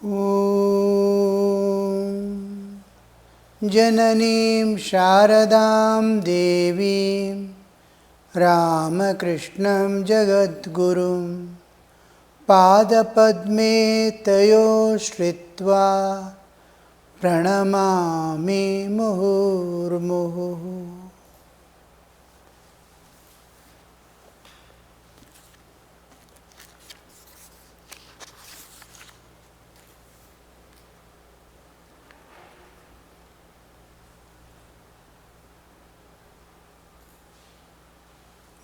Om Jananim Sharadam Devim Ramakrishnam Jagadgurum Padapadme Tayo Shritva Pranamami Muhurmuhu.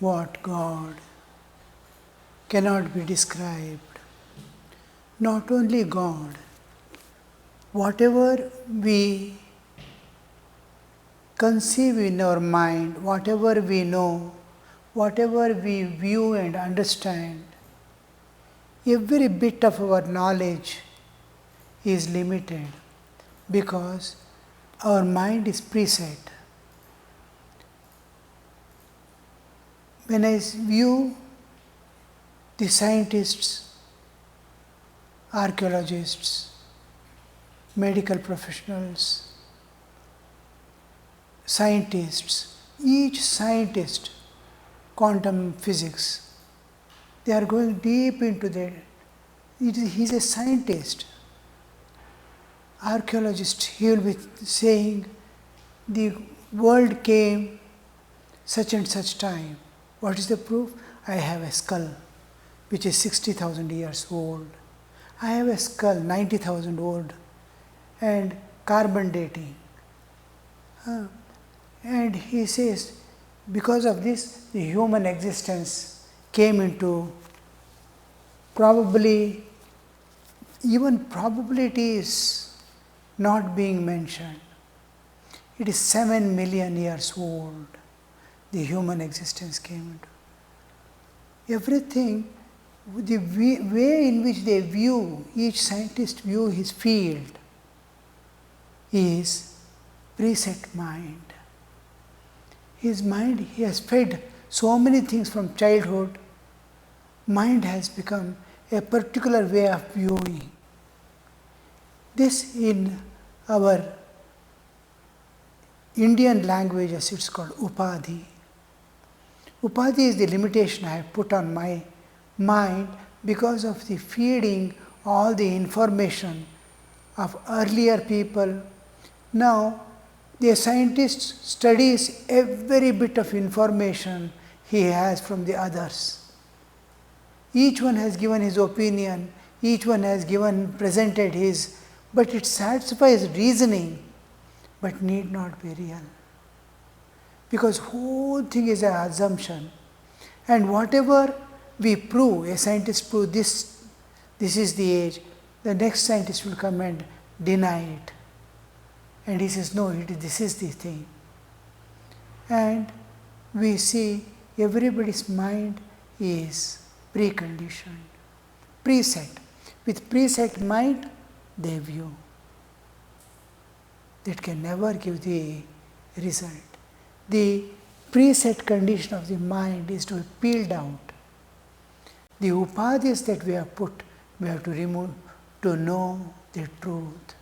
What God cannot be described. Not only God, whatever we conceive in our mind, whatever we know, whatever we view and understand, every bit of our knowledge is limited because our mind is preset. When I view the scientists, archaeologists, medical professionals, scientists, each scientist, quantum physics, they are going deep into that. He is a scientist. Archaeologist, he will be saying, the world came such and such time. What is the proof? I have a skull which is 60,000 years old. I have a skull 90,000 old and carbon dating. And he says, because of this, the human existence came into probably, even probability is not being mentioned. It is 7 million years old. The human existence came into. Everything, the way in which they view, each scientist view his field is preset mind. His mind, he has fed so many things from childhood. Mind has become a particular way of viewing. This in our Indian language, as it's called upadhi. Upadhi is the limitation I have put on my mind because of the feeding all the information of earlier people. Now, the scientist studies every bit of information he has from the others. Each one has given his opinion, each one has presented his, but it satisfies reasoning, but need not be real. Because whole thing is an assumption, and whatever we prove, a scientist prove this is the age, the next scientist will come and deny it, and he says no, this is the thing. And we see everybody's mind is preconditioned, preset. With preset mind, they view. That can never give the result. The preset condition of the mind is to be peeled out. The upadhis that we have put, we have to remove to know the truth.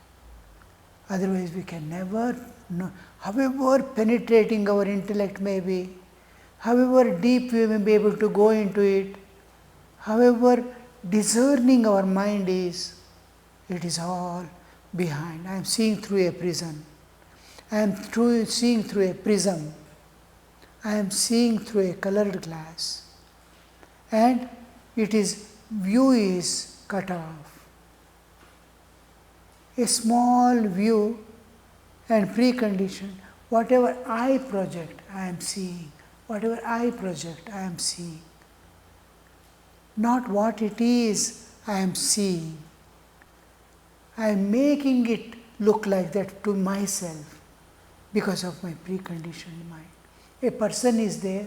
Otherwise we can never know, however penetrating our intellect may be, however deep we may be able to go into it, however discerning our mind is, it is all behind. I am seeing through a prison. I am seeing through a prism. I am seeing through a colored glass. And view is cut off. A small view and precondition, whatever I project, I am seeing. Whatever I project, I am seeing. Not what it is, I am seeing. I am making it look like that to myself because of my preconditioned mind. A person is there,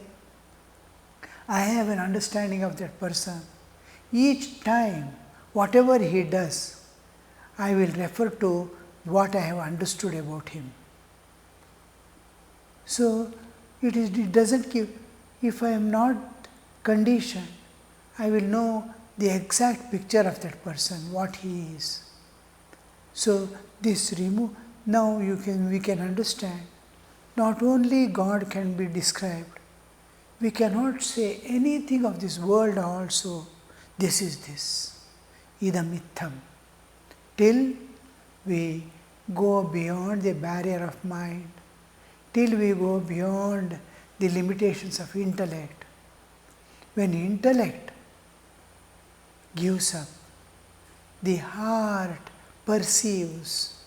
I have an understanding of that person. Each time, whatever he does, I will refer to what I have understood about him. So, it doesn't give, if I am not conditioned, I will know the exact picture of that person, what he is. So this now we can understand. Not only God can be described, we cannot say anything of this world also. This is this, idam itham. Till we go beyond the barrier of mind, till we go beyond the limitations of intellect. When intellect gives up, the heart perceives.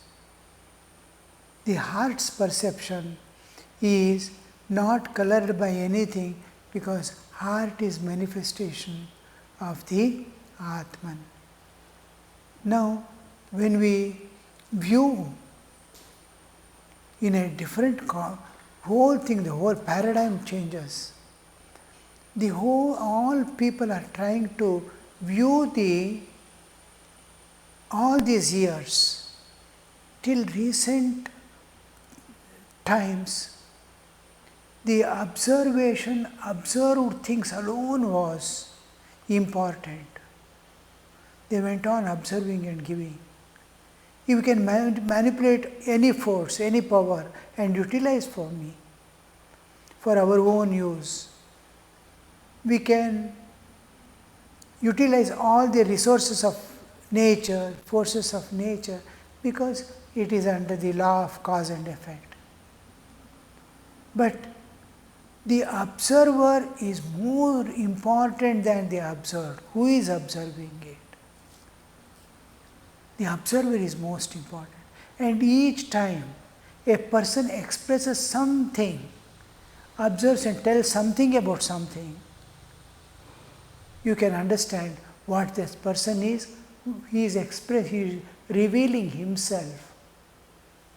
The heart's perception is not colored by anything, because heart is manifestation of the Atman. Now, when we view in a different whole thing, the whole paradigm changes. All people are trying to view all these years, till recent times, the observed things alone was important. They went on observing and giving. If we can manipulate any force, any power, and utilize for me, for our own use, we can utilize all the resources of nature, forces of nature, because it is under the law of cause and effect. But the observer is more important than the observed. Who is observing it? The observer is most important. And each time a person expresses something, observes and tells something about something, you can understand what this person is. He is revealing himself,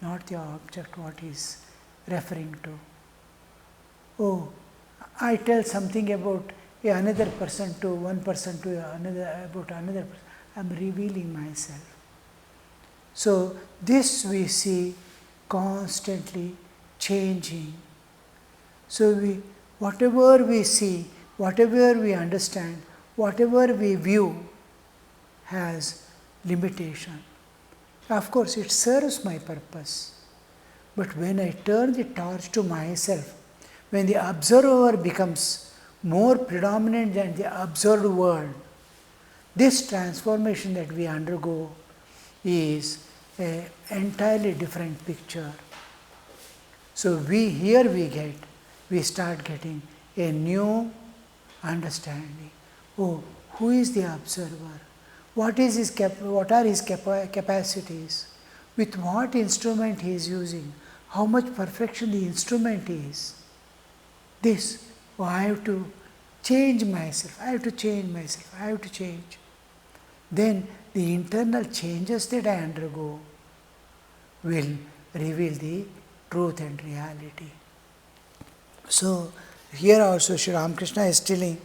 not the object what he is referring to. Oh, I tell something about another person to one person to another about another person. I am revealing myself. So this we see constantly changing. So whatever we see, whatever we understand, whatever we view has limitation. Of course, it serves my purpose. But when I turn the torch to myself, when the observer becomes more predominant than the observed world, this transformation that we undergo is an entirely different picture. So we start getting a new understanding. Oh, who is the observer? What are his capacities? With what instrument he is using? How much perfection the instrument is? I have to change myself. I have to change. Then the internal changes that I undergo will reveal the truth and reality. So here also Sri Ramakrishna is telling,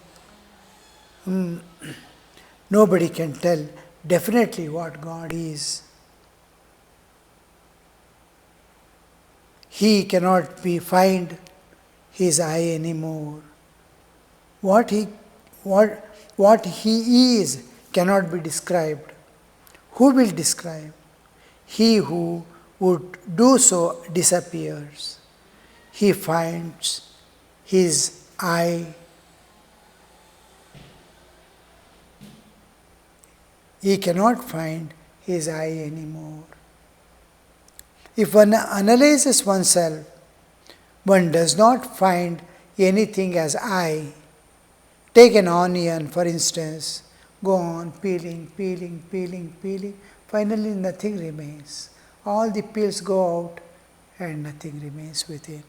nobody can tell definitely what God is. He cannot find his eye anymore. What he is cannot be described. Who will describe? He who would do so disappears. He finds his eye. He cannot find his eye anymore. If one analyzes oneself, one does not find anything as I. Take an onion, for instance, go on peeling. Finally, nothing remains. All the peels go out and nothing remains within.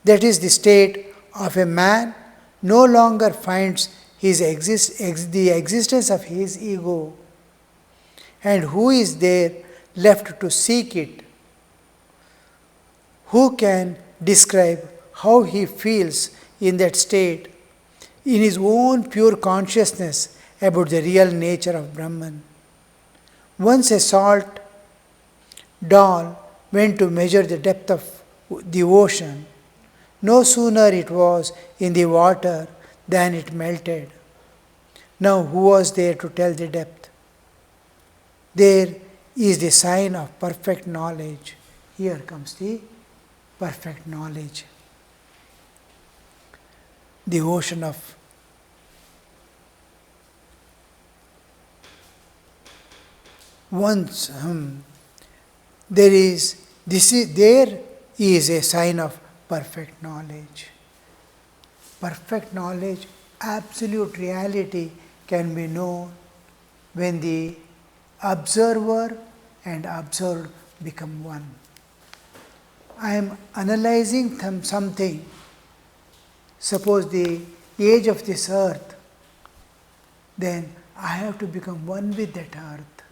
That is the state of a man no longer finds the existence of his ego. And who is there left to seek it? Who can describe how he feels in that state, in his own pure consciousness about the real nature of Brahman? Once a salt doll went to measure the depth of the ocean. No sooner it was in the water than it melted. Now who was there to tell the depth? There is the sign of perfect knowledge. Here comes the perfect knowledge. The ocean of once there is there is a sign of perfect knowledge. Perfect knowledge, absolute reality can be known when the observer and observed become one. I am analyzing something. Suppose the age of this earth, then I have to become one with that earth.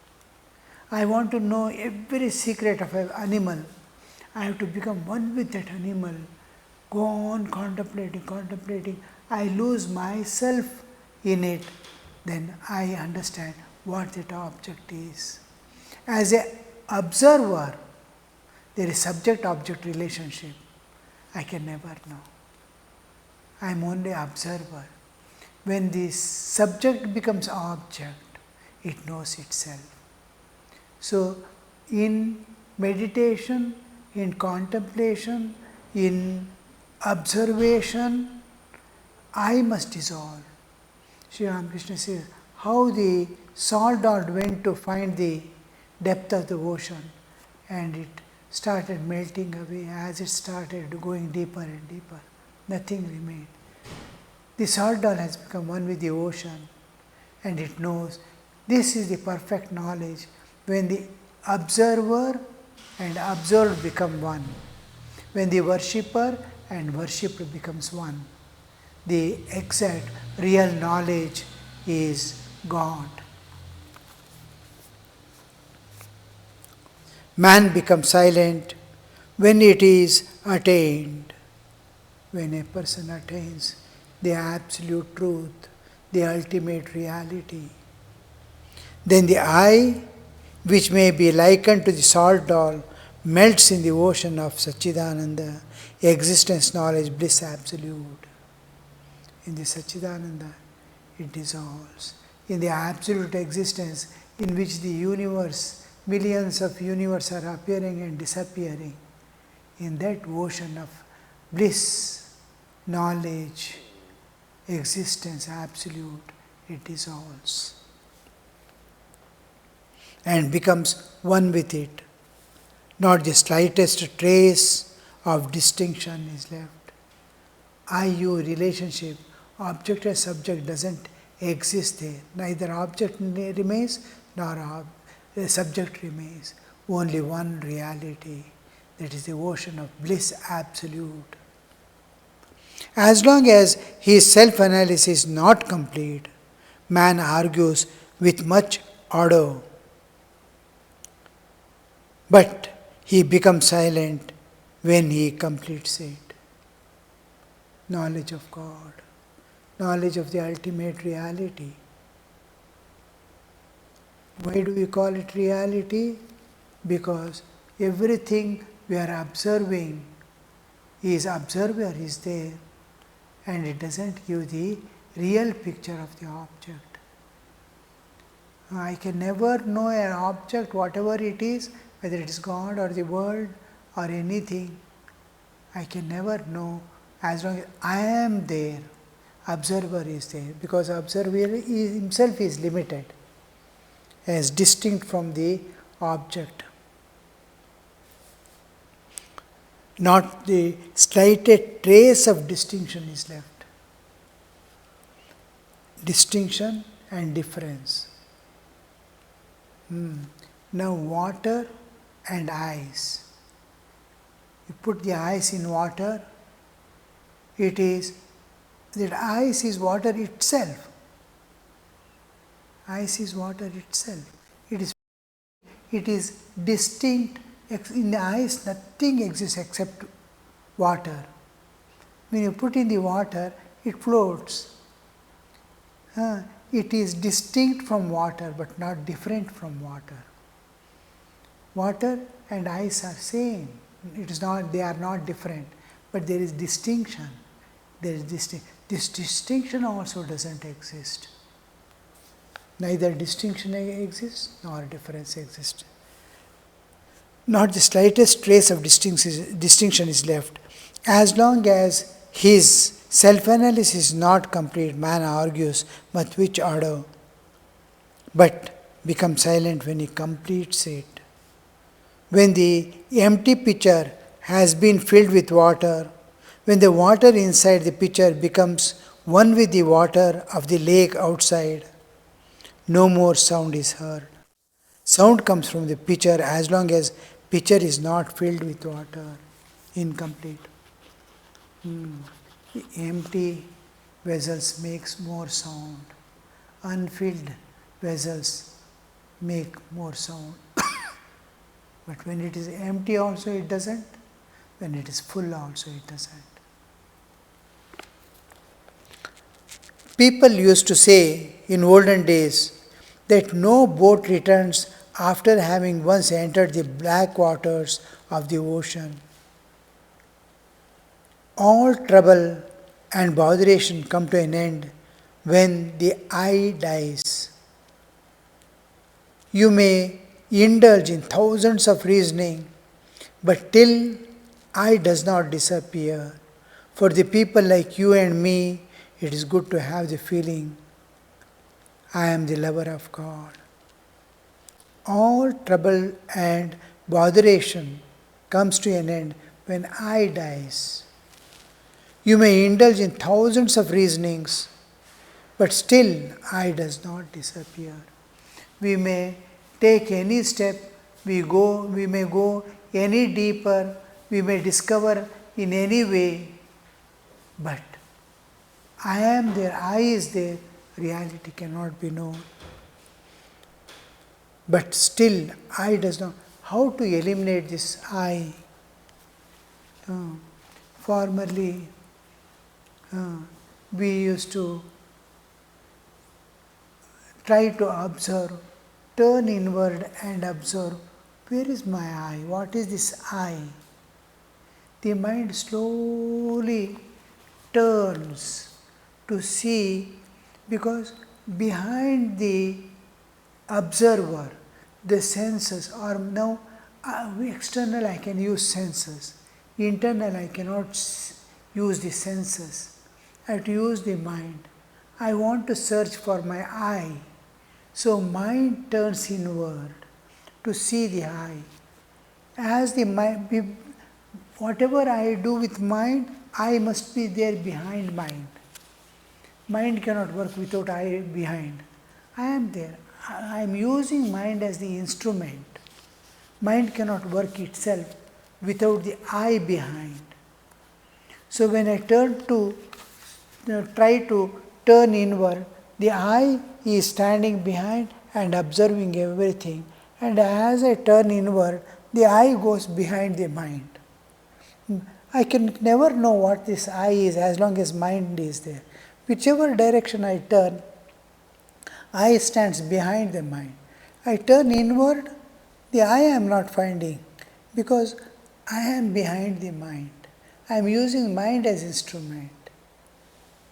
I want to know every secret of an animal. I have to become one with that animal. Go on contemplating. I lose myself in it. Then I understand what that object is. As an observer, there is subject-object relationship. I can never know. I am only observer. When the subject becomes object, it knows itself. So, in meditation, in contemplation, in observation, I must dissolve. Sri Ramakrishna says, how the salt dot went to find the depth of the ocean, and it started melting away. As it started going deeper and deeper, nothing remained. The salt dot has become one with the ocean, and it knows. This is the perfect knowledge, when the observer and observed become one, when the worshipper and worshipped becomes one. The exact real knowledge is God. Man becomes silent when it is attained. When a person attains the absolute truth, the ultimate reality, then the I, which may be likened to the salt doll, melts in the ocean of Satchidananda, existence, knowledge, bliss absolute. In the Satchidananda, it dissolves. In the absolute existence in which the universe, millions of universes are appearing and disappearing, in that ocean of bliss, knowledge, existence, absolute, it dissolves and becomes one with it. Not the slightest trace of distinction is left. I-you relationship, object and subject doesn't exist there. Neither object remains nor subject remains. Only one reality, that is the ocean of bliss absolute. As long as his self-analysis is not complete, man argues with much ardor. But he becomes silent when he completes it. Knowledge of God, knowledge of the ultimate reality. Why do we call it reality? Because everything we are observing is observer is there, and it doesn't give the real picture of the object. I can never know an object, whatever it is, whether it is God or the world or anything. I can never know as long as I am there. Observer is there, because observer himself is limited, as distinct from the object. Not the slightest trace of distinction is left. Distinction and difference. Now water and ice. You put the ice in water, it is, that ice is water itself. Ice is water itself. It is distinct. In the ice, nothing exists except water. When you put in the water, it floats. It is distinct from water, but not different from water. Water and ice are same. It is not; they are not different, but there is distinction. There is this distinction also doesn't exist. Neither distinction exists nor difference exists. Not the slightest trace of distinction is left. As long as his self-analysis is not complete, man argues, but which order? But becomes silent when he completes it. When the empty pitcher has been filled with water, when the water inside the pitcher becomes one with the water of the lake outside, no more sound is heard. Sound comes from the pitcher as long as pitcher is not filled with water. Incomplete. The empty vessels makes more sound. Unfilled vessels make more sound. But when it is empty also it doesn't. When it is full also it doesn't. People used to say in olden days that no boat returns after having once entered the black waters of the ocean. All trouble and botheration come to an end when the I dies. You may indulge in thousands of reasoning, but till I does not disappear, for the people like you and me, it is good to have the feeling, I am the lover of God. All trouble and botheration comes to an end when I dies. You may indulge in thousands of reasonings, but still I does not disappear. We may take any step, we may go any deeper, we may discover in any way, but I am there, I is there, reality cannot be known. But still I does not. How to eliminate this I? Formerly we used to try to observe, turn inward and observe, where is my I? What is this I? The mind slowly turns to see, because behind the observer, the senses are now external. I can use senses, internal I cannot use the senses. I have to use the mind. I want to search for my I. So mind turns inward to see the I. As the mind, whatever I do with mind, I must be there behind mind. Mind cannot work without I behind. I am there. I am using mind as the instrument. Mind cannot work itself without the I behind. So when I try to turn inward, the I is standing behind and observing everything. And as I turn inward, the I goes behind the mind. I can never know what this I is as long as mind is there. Whichever direction I turn, I stands behind the mind. I turn inward, the I am not finding, because I am behind the mind. I am using mind as instrument.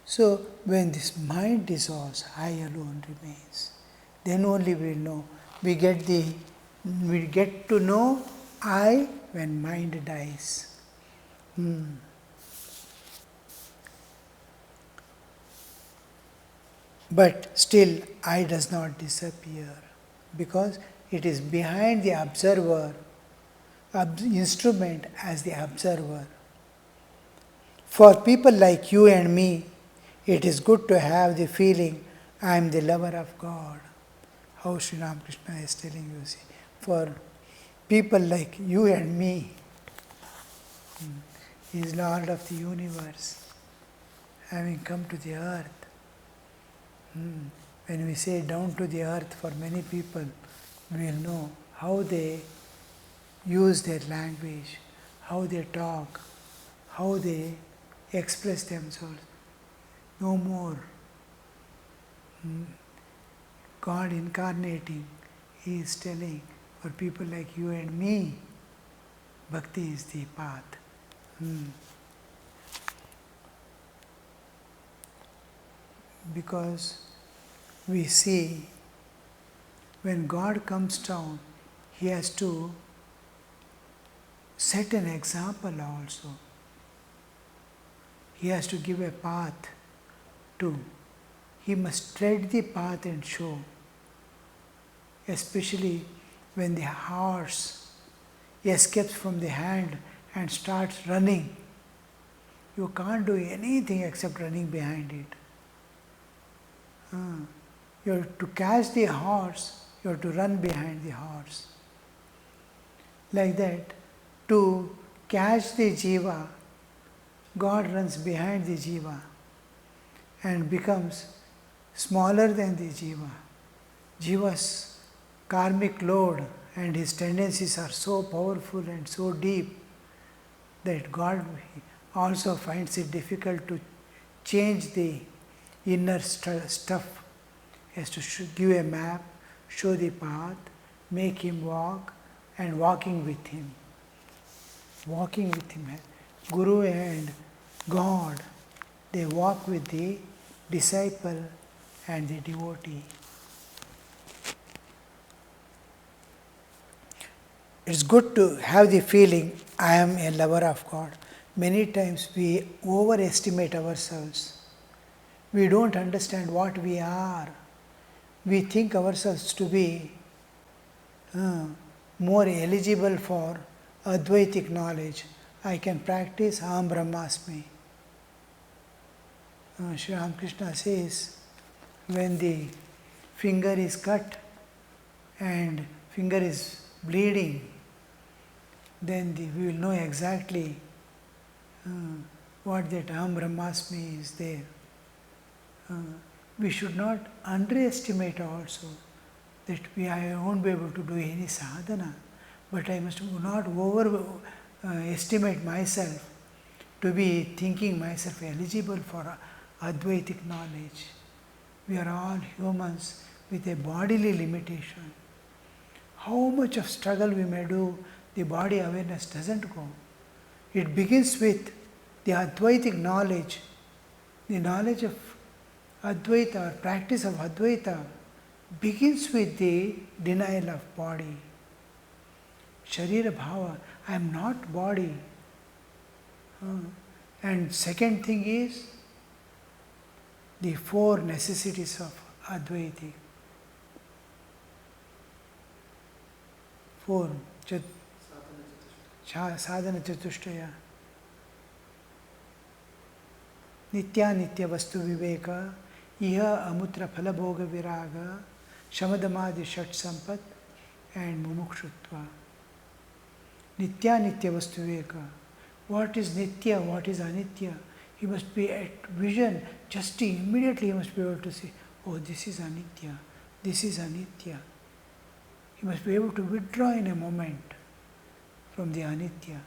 So when this mind dissolves, I alone remains. Then only we will know. We get to know I when mind dies. But still I does not disappear, because it is behind the observer, instrument as the observer. For people like you and me, it is good to have the feeling, I am the lover of God. How Sri Ramakrishna is telling you, see. For people like you and me, He is Lord of the universe, having come to the earth. When we say down to the earth, for many people, we will know how they use their language, how they talk, how they express themselves. No more. God incarnating, He is telling, for people like you and me, Bhakti is the path. Because we see when God comes down, He has to set an example also. He has to give a path too. He must tread the path and show, especially when the horse escapes from the hand and starts running. You can't do anything except running behind it. You have to catch the horse, you have to run behind the horse. Like that, to catch the jiva, God runs behind the jiva and becomes smaller than the jiva. Jiva's karmic load and his tendencies are so powerful and so deep that God also finds it difficult to change the inner stuff. He has to give a map, show the path, make him walk, and walking with him. Walking with him. Guru and God, they walk with the disciple and the devotee. It's good to have the feeling, I am a lover of God. Many times we overestimate ourselves. We don't understand what we are. We think ourselves to be more eligible for Advaitic knowledge. I can practice Aham Brahmasmi. Sri Ramakrishna says, when the finger is cut and finger is bleeding, then we will know exactly what that Aham Brahmasmi is there. We should not underestimate also that I won't be able to do any sadhana, but I must not overestimate myself to be thinking myself eligible for Advaitic knowledge. We are all humans with a bodily limitation. How much of struggle we may do, the body awareness doesn't go. It begins with the Advaitic knowledge, the knowledge of Advaita or practice of Advaita begins with the denial of body. Sharira bhava, I am not body. And second thing is the four necessities of Advaita. Four. Sadhana chatushtaya. Nitya nitya vastu viveka, iha amutra phala bhoga viraga, shamadamadi shat sampat, and mumukshutva. Nitya nitya vastu viveka. What is nitya, what is anitya? He must be at vision, just immediately he must be able to say, oh, this is anitya, this is anitya. He must be able to withdraw in a moment from the anitya.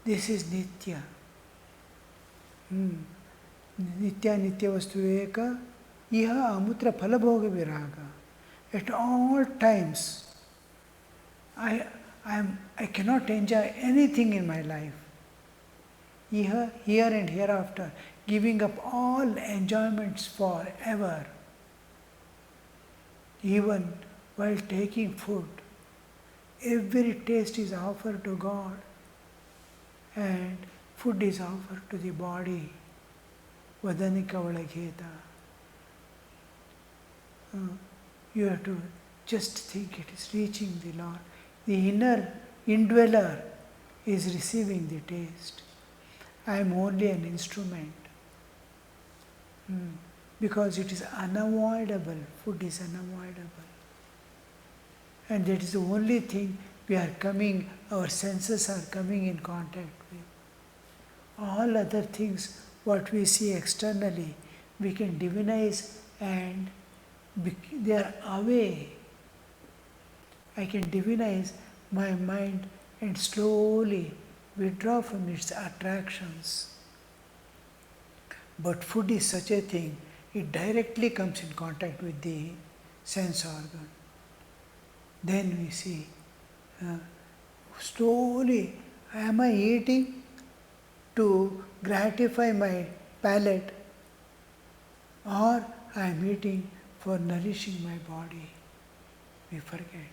This is nitya. Nitya nitya vastu viveka, iha amutra phala bhoga viraga. At all times, I cannot enjoy anything in my life. Here and hereafter, giving up all enjoyments forever. Even while taking food, every taste is offered to God and food is offered to the body. Vadanika valagheta. You have to just think it is reaching the Lord. The inner indweller is receiving the taste. I am only an instrument. Because it is unavoidable. Food is unavoidable. And that is the only thing our senses are coming in contact with. All other things, what we see externally, we can divinize and they are away. I can divinize my mind and slowly withdraw from its attractions. But food is such a thing, it directly comes in contact with the sense organ. Then we see, slowly, am I eating to gratify my palate, or I am eating for nourishing my body? We forget.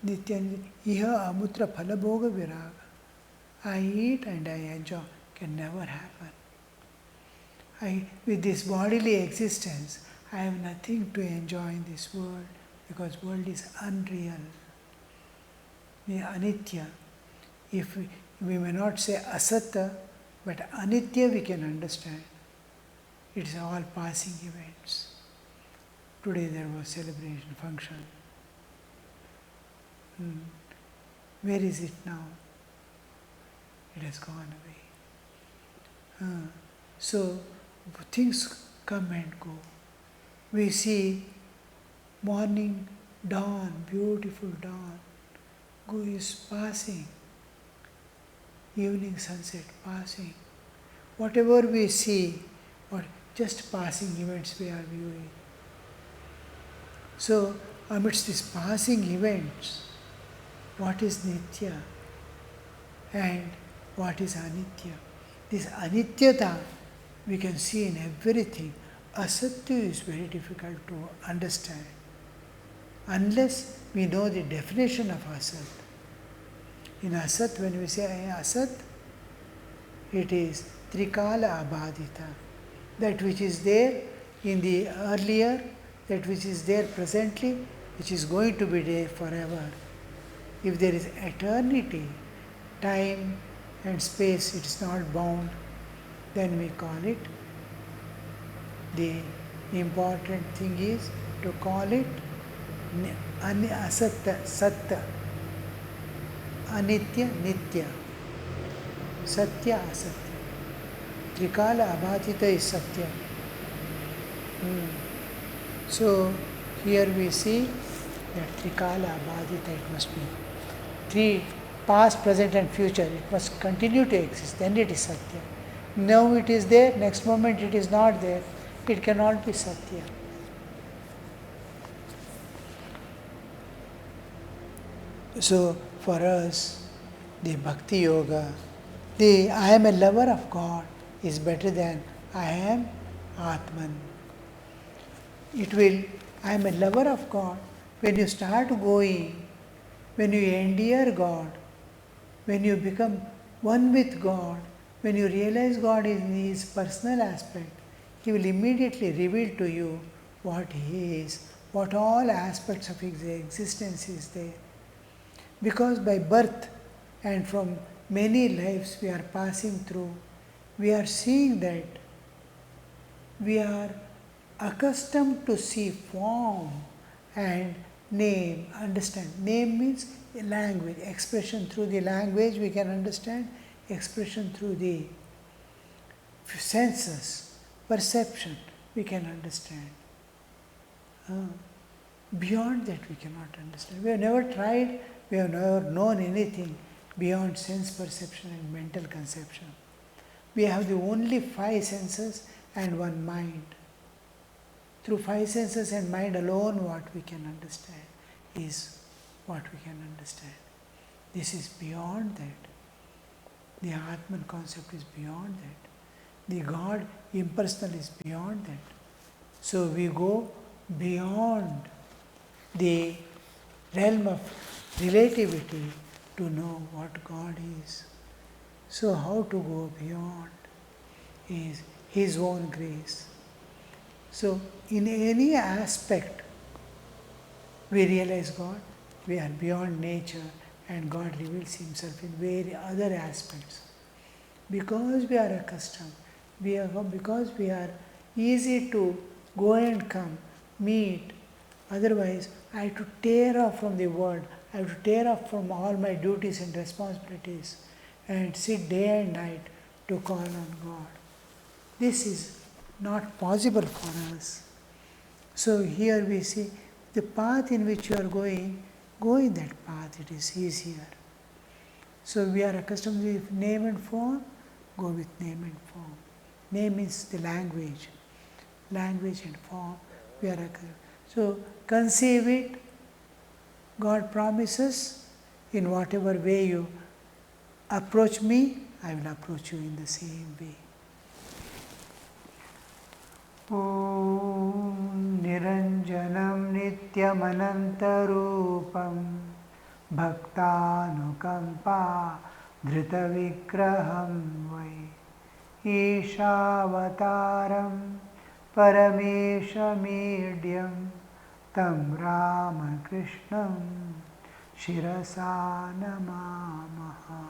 Nitya, iha amutra phalabhoga viraga. I eat and I enjoy. Can never happen. With this bodily existence, I have nothing to enjoy in this world because world is unreal. Anitya. If we may not say asata, but anitya we can understand. It's all passing events. Today there was celebration, function. Where is it now? It has gone away. So things come and go. We see morning dawn, beautiful dawn, is passing. Evening sunset passing. Whatever we see, or just passing events we are viewing. So amidst these passing events, what is Nitya and what is Anitya? This Anityata we can see in everything. Asatya is very difficult to understand unless we know the definition of Asat. In Asat, when we say Asat, it is Trikala Abhadita. That which is there in the earlier, that which is there presently, which is going to be there forever. If there is eternity, time and space, it is not bound, then we call it. The important thing is to call it Asatya, Satya, Anitya, Nitya, Satya, Asatya. Trikala Abhatita is Satya. So here we see that Trikala Abhadita, it must be three, past, present and future. It must continue to exist, then it is Satya. Now it is there, next moment it is not there. It cannot be Satya. So for us, the Bhakti Yoga, the I am a lover of God is better than I am Atman. It will, I am a lover of God. When you start going, when you endear God, when you become one with God, when you realize God in His personal aspect, He will immediately reveal to you what He is, what all aspects of His existence is there. Because by birth and from many lives we are passing through, we are seeing that we are accustomed to see form and name, understand. Name means language, expression through the language we can understand, expression through the senses, perception we can understand. Beyond that we cannot understand. We have never tried, we have never known anything beyond sense perception and mental conception. We have the only five senses and one mind. Through five senses and mind alone what we can understand is what we can understand. This is beyond that. The Atman concept is beyond that. The God impersonal is beyond that. So we go beyond the realm of relativity to know what God is. So how to go beyond is His own grace. So in any aspect we realize God, we are beyond nature and God reveals Himself in various other aspects. Because we are accustomed, because we are easy to go and come, meet. Otherwise, I have to tear off from the world, I have to tear off from all my duties and responsibilities and sit day and night to call on God. This is not possible for us. So here we see the path in which you are going, go in that path, it is easier. So we are accustomed with name and form, go with name and form. Name is the language and form. We are accustomed. So conceive it, God promises, in whatever way you approach me, I will approach you in the same way. Om Niranjanam Nityamanantarupam भक्तानुकम्पा धृतविग्रहं वै ईशावतारं परमेशमीड्यं तं रामकृष्णं शिरसा नमामः.